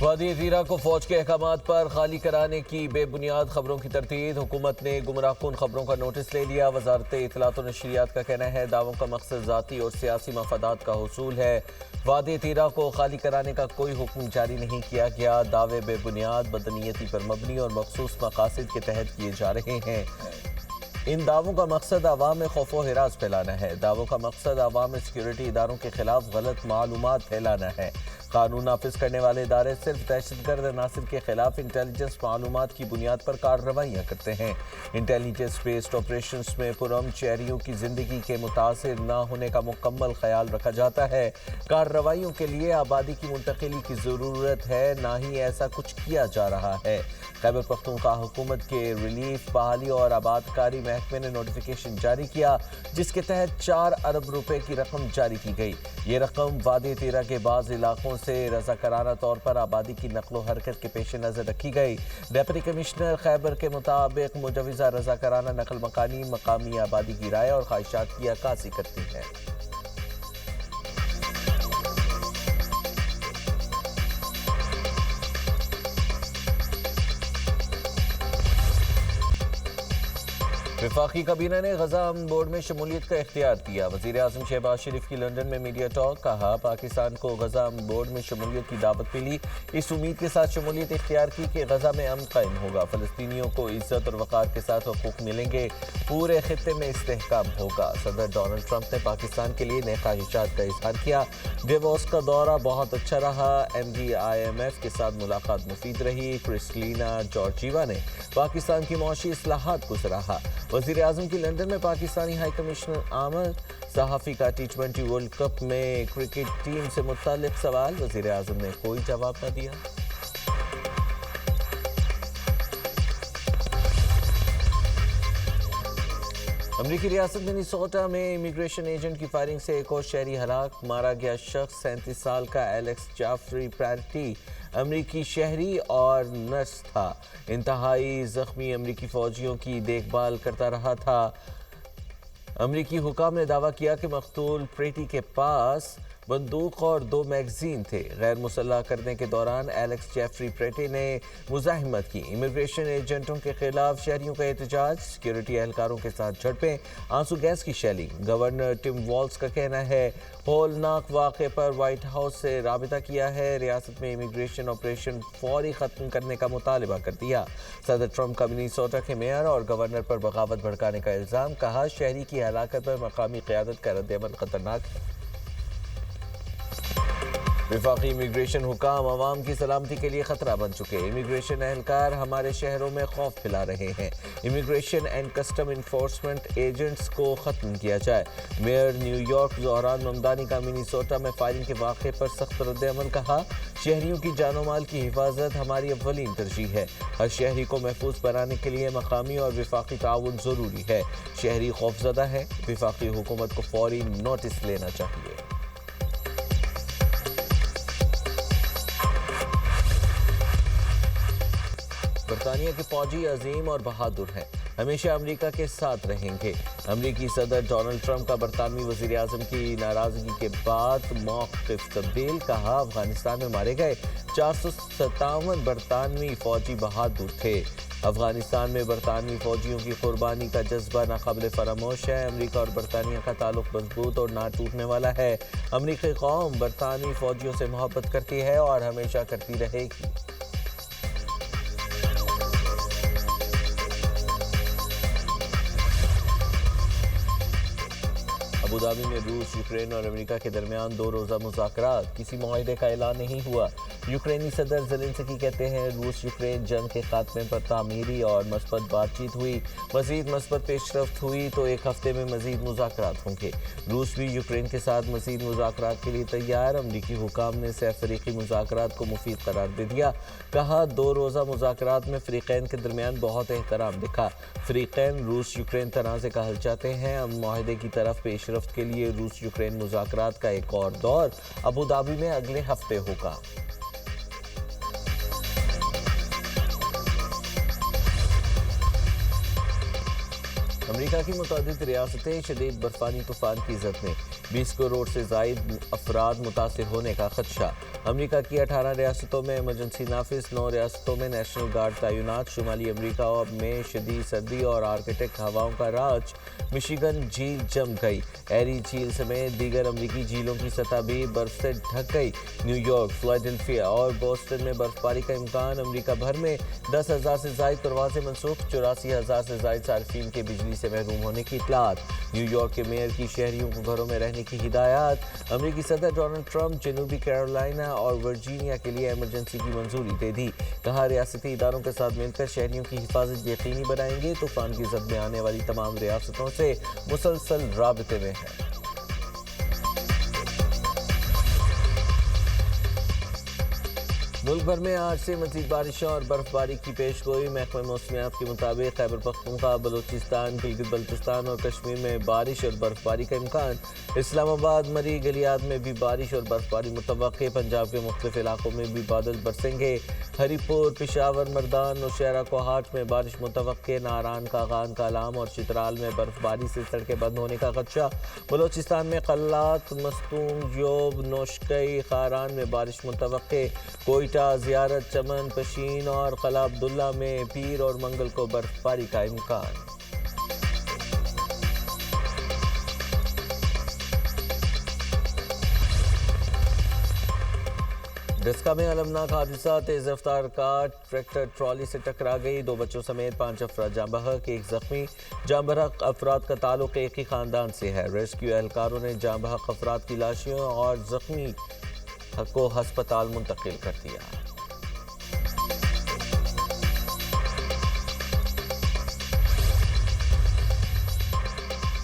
وادی زیرہ کو فوج کے احکامات پر خالی کرانے کی بے بنیاد خبروں کی تردید، حکومت نے گمراہ کن خبروں کا نوٹس لے لیا۔ وزارت اطلاعات و نشریات کا کہنا ہے دعووں کا مقصد ذاتی اور سیاسی مفادات کا حصول ہے۔ وادی زیرہ کو خالی کرانے کا کوئی حکم جاری نہیں کیا گیا۔ دعوے بے بنیاد، بدنیتی پر مبنی اور مخصوص مقاصد کے تحت کیے جا رہے ہیں۔ ان دعووں کا مقصد عوام میں خوف و ہراس پھیلانا ہے۔ دعووں کا مقصد عوام میں سیکیورٹی اداروں کے خلاف غلط معلومات پھیلانا ہے۔ قانون نافذ کرنے والے ادارے صرف دہشت گرد عناصر کے خلاف انٹیلیجنس معلومات کی بنیاد پر کارروائیاں کرتے ہیں۔ انٹیلیجنس بیسڈ آپریشنز میں پرامن شہریوں کی زندگی کے متاثر نہ ہونے کا مکمل خیال رکھا جاتا ہے۔ کارروائیوں کے لیے آبادی کی منتقلی کی ضرورت ہے، نہ ہی ایسا کچھ کیا جا رہا ہے۔ خیبر پختونخوا حکومت کے ریلیف، بحالی اور آبادکاری محکمے نے نوٹیفیکیشن جاری کیا، جس کے تحت 4 ارب روپے کی رقم جاری کی گئی۔ یہ رقم وادی زیرہ کے بعض علاقوں سے رضاکارانہ طور پر آبادی کی نقل و حرکت کے پیش نظر رکھی گئی۔ ڈپٹی کمشنر خیبر کے مطابق مجوزہ رضاکارانہ نقل مکانی مقامی آبادی کی رائے اور خواہشات کی عکاسی کرتی ہے۔ وفاقی کابینہ نے غزہ امن بورڈ میں شمولیت کا اختیار کیا۔ وزیر اعظم شہباز شریف کی لندن میں میڈیا ٹاک، کہا پاکستان کو غزہ امن بورڈ میں شمولیت کی دعوت ملی، اس امید کے ساتھ شمولیت اختیار کی کہ غزہ میں امن قائم ہوگا، فلسطینیوں کو عزت اور وقار کے ساتھ حقوق ملیں گے، پورے خطے میں استحکام ہوگا۔ صدر ڈونلڈ ٹرمپ نے پاکستان کے لیے نئے خواہشات کا اظہار کیا۔ ڈیووس کا دورہ بہت اچھا رہا، MDIMF کے ساتھ ملاقات مفید رہی۔ کرسٹلینا جارجیوا نے پاکستان کی معاشی اصلاحات کو سراہا۔ وزیر اعظم کی لندن میں پاکستانی ہائی کمشنر آمد صحافی کا T20 ورلڈ کپ میں کرکٹ ٹیم سے متعلق سوال، وزیر اعظم نے کوئی جواب نہ دیا۔ امریکی ریاست منیسوٹا میں امیگریشن ایجنٹ کی فائرنگ سے ایک اور شہری ہلاک، مارا گیا شخص 37 سال کا ایلیکس جیفری پریٹی امریکی شہری اور نرس تھا۔ انتہائی زخمی امریکی فوجیوں کی دیکھ بھال کرتا رہا تھا۔ امریکی حکام نے دعویٰ کیا کہ مقتول پریٹی کے پاس بندوق اور 2 میگزین تھے۔ غیر مسلح کرنے کے دوران ایلیکس جیفری پریٹی نے مزاحمت کی۔ امیگریشن ایجنٹوں کے خلاف شہریوں کا احتجاج، سیکیورٹی اہلکاروں کے ساتھ جھڑپیں، آنسو گیس کی شیلنگ۔ گورنر ٹم والز کا کہنا ہے ہولناک واقعے پر وائٹ ہاؤس سے رابطہ کیا ہے، ریاست میں امیگریشن آپریشن فوری ختم کرنے کا مطالبہ کر دیا۔ صدر ٹرمپ کا منیسوٹا کے میئر اور گورنر پر بغاوت بھڑکانے کا الزام، کہا شہری کی ہلاکت پر مقامی قیادت کا رد عمل خطرناک ہے۔ وفاقی امیگریشن حکام عوام کی سلامتی کے لیے خطرہ بن چکے۔ امیگریشن اہلکار ہمارے شہروں میں خوف پھیلا رہے ہیں۔ Immigration and custom enforcement agents کو ختم کیا جائے۔ Mayor new York Dhahran Mamdani کا منیسوٹا میں فائرنگ کے واقعے پر سخت رد عمل، کہا شہریوں کی جان و مال کی حفاظت ہماری اولین ترجیح ہے۔ ہر شہری کو محفوظ بنانے کے لیے مقامی اور وفاقی تعاون ضروری ہے۔ شہری خوفزدہ ہے، وفاقی حکومت کو فوری نوٹس لینا چاہیے۔ برطانیہ کے فوجی عظیم اور بہادر ہیں، ہمیشہ امریکہ کے ساتھ رہیں گے۔ امریکی صدر ڈونلڈ ٹرمپ کا برطانوی وزیر اعظم کی ناراضگی کے بعد موقف تبدیل، کہا افغانستان میں مارے گئے 457 برطانوی فوجی بہادر تھے۔ افغانستان میں برطانوی فوجیوں کی قربانی کا جذبہ ناقابل فراموش ہے۔ امریکہ اور برطانیہ کا تعلق مضبوط اور نہ ٹوٹنے والا ہے۔ امریکی قوم برطانوی فوجیوں سے محبت کرتی ہے اور ہمیشہ کرتی رہے گی۔ ابوظہبی میں روس، یوکرین اور امریکہ کے درمیان 2 روزہ مذاکرات، کسی معاہدے کا اعلان نہیں ہوا۔ یوکرینی صدر زیلنسکی کہتے ہیں روس یوکرین جنگ کے خاتمے پر تعمیری اور مثبت بات چیت ہوئی، مزید مثبت پیش رفت ہوئی تو 1 ہفتے میں مزید مذاکرات ہوں گے۔ روس بھی یوکرین کے ساتھ مزید مذاکرات کے لیے تیار۔ امریکی حکام نے سہ فریقی مذاکرات کو مفید قرار دے دیا، کہا 2 روزہ مذاکرات میں فریقین کے درمیان بہت احترام دکھا۔ فریقین روس یوکرین تنازع کا حل چاہتے ہیں۔ امن معاہدے کی طرف پیش رفت کے لیے روس یوکرین مذاکرات کا ایک اور دور ابوظہبی میں اگلے ہفتے ہوگا۔ امریکہ کی متعدد ریاستیں شدید برفانی طوفان کی زد میں، 20 کروڑ سے زائد افراد متاثر ہونے کا خدشہ۔ امریکہ کی 18 ریاستوں میں ایمرجنسی نافذ، 9 ریاستوں میں نیشنل گارڈ تعینات۔ شمالی امریکہ میں شدید سردی اور آرکٹک ہواؤں کا راج، مشیگن جھیل جم گئی، ایری جھیل سمیت دیگر امریکی جھیلوں کی سطح بھی برف سے ڈھک گئی۔ نیو یارک، فلڈیلفیا اور بوسٹن میں برف باری کا امکان۔ امریکہ بھر میں 10,000 سے زائد پروازیں منسوخ، 84,000 سے زائد صارفین کے بجلی سے محروم ہونے کی اطلاعات۔ نیو یارک کے میئر کی شہریوں کو گھروں میں رہنے کی ہدایات۔ امریکی صدر ڈونلڈ ٹرمپ جنوبی کیرولینا اور ورجینیا کے لیے ایمرجنسی کی منظوری دے دی، کہا ریاستی اداروں کے ساتھ مل کر شہریوں کی حفاظت یقینی بنائیں گے۔ طوفان کی زد میں آنے والی تمام ریاستوں سے مسلسل رابطے میں ہیں۔ ملک بھر میں آج سے مزید بارشوں اور برف باری کی پیش گوئی۔ محکمہ موسمیات کے مطابق خیبر پختونخوا، بلوچستان، گلگت بلتستان اور کشمیر میں بارش اور برف باری کا امکان۔ اسلام آباد، مری، گلیاد میں بھی بارش اور برف باری متوقع۔ پنجاب کے مختلف علاقوں میں بھی بادل برسیں گے۔ ہری پور، پشاور، مردان، نوشہرہ، کوہاٹ میں بارش متوقع۔ ناران، کاغان، کالام اور چترال میں برف باری سے سڑکیں بند ہونے کا خدشہ۔ بلوچستان میں قلات، مستونگ، یوب، نوشکئی، خاران میں بارش متوقع۔ کوئٹہ، زیارت، چمن، پشین اور قلعہ عبداللہ میں پیر اور منگل کو برف باری کا امکان۔ ڈسکا میں المناک حادثہ، تیز رفتار کار ٹریکٹر ٹرالی سے ٹکرا گئی، 2 بچوں سمیت 5 افراد جاں بحق، 1 زخمی۔ جاں بحق افراد کا تعلق ایک ہی خاندان سے ہے۔ ریسکیو اہلکاروں نے جاں بحق افراد کی لاشیں اور زخمی کو ہسپتال منتقل کر دیا۔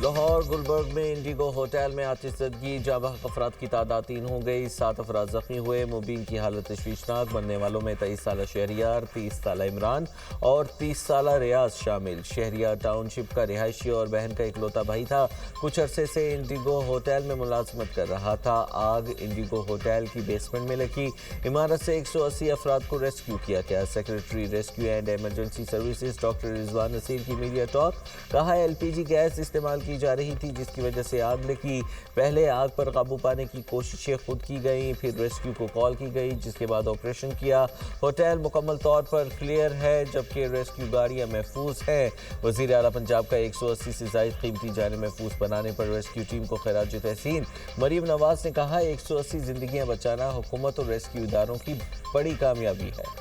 لاہور گلبرگ میں انڈیگو ہوٹل میں آتش زدگی، جاں بحق افراد کی تعداد 3 ہو گئی، 7 افراد زخمی ہوئے۔ مبین کی حالت تشویشناک، مرنے والوں میں 23 سالہ شہریار، 30 سالہ عمران اور 30 سالہ ریاض شامل۔ شہریار ٹاؤن شپ کا رہائشی اور بہن کا اکلوتا بھائی تھا، کچھ عرصے سے انڈیگو ہوٹل میں ملازمت کر رہا تھا۔ آگ انڈیگو ہوٹل کی بیسمنٹ میں لگی، عمارت سے 180 افراد کو ریسکیو کیا گیا۔ Secretary rescue and emergency services doctor Rizwan Naseer کی میڈیا ٹاک، کہا LPG گیس استعمال کی جا رہی تھی جس کی وجہ سے آگ لگی۔ پہلے آگ پر قابو پانے کی کوششیں خود کی گئیں، پھر ریسکیو کو کال کی گئی جس کے بعد آپریشن کیا۔ ہوٹل مکمل طور پر کلیئر ہے جبکہ ریسکیو گاڑیاں محفوظ ہیں۔ وزیر اعلیٰ پنجاب کا 180 سے زائد قیمتی جانیں محفوظ بنانے پر ریسکیو ٹیم کو خراج تحسین۔ مریم نواز نے کہا 180 زندگیاں بچانا حکومت اور ریسکیو اداروں کی بڑی کامیابی ہے۔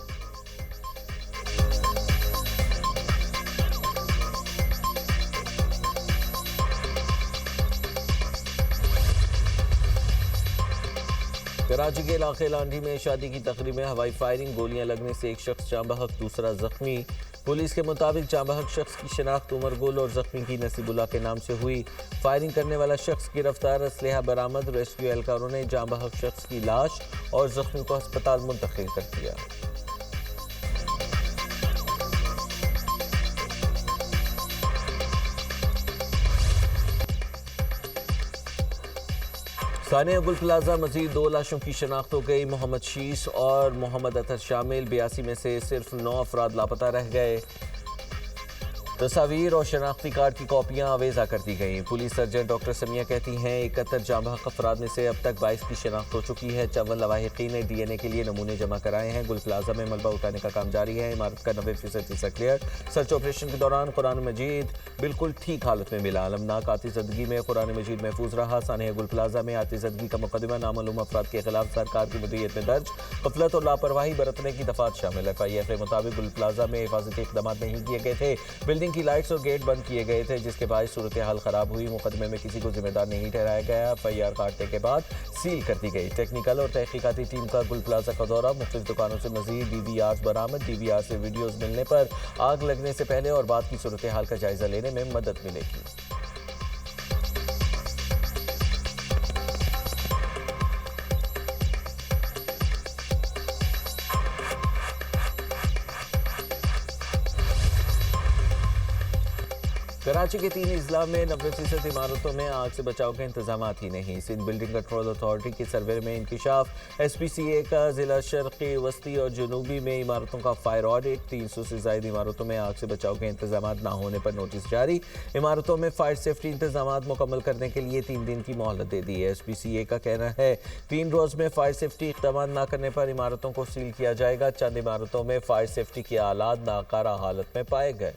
کراچی کے علاقے لانڈھی میں شادی کی تقریب میں ہوائی فائرنگ، گولیاں لگنے سے ایک شخص جاں بحق، دوسرا زخمی۔ پولیس کے مطابق جاں بحق شخص کی شناخت عمر گل اور زخمی کی نصیب اللہ کے نام سے ہوئی۔ فائرنگ کرنے والا شخص گرفتار، اسلحہ برآمد۔ ریسکیو اہلکاروں نے جاں بحق شخص کی لاش اور زخمی کو ہسپتال منتقل کر دیا۔ ثانیہ گل پلازہ مزید 2 لاشوں کی شناخت ہو گئی، محمد شیس اور محمد اطہر شامل۔ 82 میں سے صرف 9 افراد لاپتہ رہ گئے۔ تصاویر اور شناختی کارڈ کی کاپیاں آویزہ کر دی گئیں۔ پولیس سرجن ڈاکٹر سمیہ کہتی ہیں 71 جاں بحق افراد میں سے اب تک 22 کی شناخت ہو چکی ہے۔ 54 لواحقین نے DNA کے لیے نمونے جمع کرائے ہیں۔ گل پلازہ میں ملبہ اٹھانے کا کام جاری ہے۔ عمارت کا 90% حصہ کلیئر۔ سرچ آپریشن کے دوران قرآن مجید بالکل ٹھیک حالت میں ملا۔ المناک آتش زدگی میں قرآن مجید محفوظ رہا۔ ثانیہ گل پلازہ میں آتش زدگی کا مقدمہ نامعلوم افراد کے خلاف سرکار کی مدیریت میں درج، غفلت اور لاپرواہی برتنے کی دفعات شامل ہے۔ FIF کے مطابق گل پلازہ میں حفاظتی اقدامات نہیں کیے گئے تھے، بلڈنگ کی لائٹس اور گیٹ بند کیے گئے تھے جس کے باعث صورتحال خراب ہوئی۔ مقدمے میں کسی کو ذمہ دار نہیں ٹھہرایا گیا۔ FIR کاٹنے کے بعد سیل کر دی گئی۔ ٹیکنیکل اور تحقیقاتی ٹیم کا گل پلازہ کا دورہ، مختلف دکانوں سے مزید DVRs برآمد۔ DVR سے ویڈیوز ملنے پر آگ لگنے سے پہلے اور بعد کی صورتحال کا جائزہ لینے میں مدد ملے گی۔ کراچی کے 3 اضلاع میں 90% عمارتوں میں آگ سے بچاؤ کے انتظامات ہی نہیں۔ سندھ بلڈنگ کنٹرول اتھارٹی کے سروے میں انکشاف۔ ایس پی سی اے کا ضلع شرقی، وسطی اور جنوبی میں عمارتوں کا فائر آڈٹ۔ 300 سے زائد عمارتوں میں آگ سے بچاؤ کے انتظامات نہ ہونے پر نوٹس جاری۔ عمارتوں میں فائر سیفٹی انتظامات مکمل کرنے کے لیے 3 دن کی مہلت دے دی ہے۔ ایس پی سی اے کا کہنا ہے 3 روز میں فائر سیفٹی اقدامات نہ کرنے پر عمارتوں کو سیل کیا جائے گا۔ چند عمارتوں میں فائر سیفٹی کے آلات ناکارہ حالت میں پائے گئے۔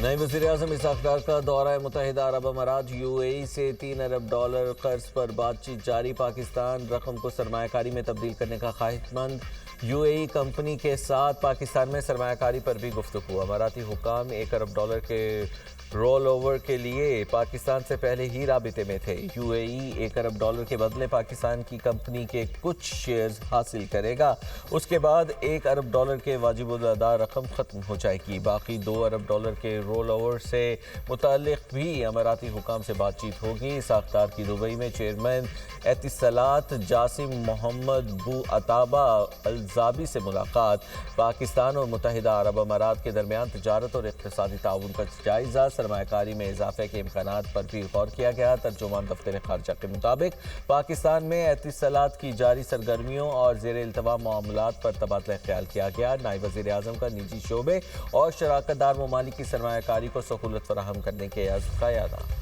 نئے وزیراعظم اسحاق ڈار کا دورہ متحدہ عرب امارات۔ یو اے ای سے $3 ارب قرض پر بات چیت جاری۔ پاکستان رقم کو سرمایہ کاری میں تبدیل کرنے کا خواہش مند۔ یو اے ای کمپنی کے ساتھ پاکستان میں سرمایہ کاری پر بھی گفتگو۔ اماراتی حکام $1 ارب کے رول اوور کے لیے پاکستان سے پہلے ہی رابطے میں تھے۔ یو اے ای $1 ارب کے بدلے پاکستان کی کمپنی کے کچھ شیئرز حاصل کرے گا۔ اس کے بعد $1 ارب کے واجب الادا رقم ختم ہو جائے گی۔ باقی $2 ارب کے رول اوور سے متعلق بھی اماراتی حکام سے بات چیت ہوگی۔ اسحاق ڈار کی دبئی میں چیئرمین اتصالات جاسم محمد بو عطابہ الزابی سے ملاقات۔ پاکستان اور متحدہ عرب امارات کے درمیان تجارت اور اقتصادی تعاون کا جائزہ۔ سرمایہ کاری میں اضافے کے امکانات پر بھی غور کیا گیا۔ ترجمان دفتر خارجہ کے مطابق پاکستان میں اتصالات کی جاری سرگرمیوں اور زیر التوا معاملات پر تبادلہ خیال کیا گیا۔ نائب وزیر اعظم کا نجی شعبے اور شراکت دار ممالک کی سرمایہ کاری کو سہولت فراہم کرنے کے عزم کا اعادہ۔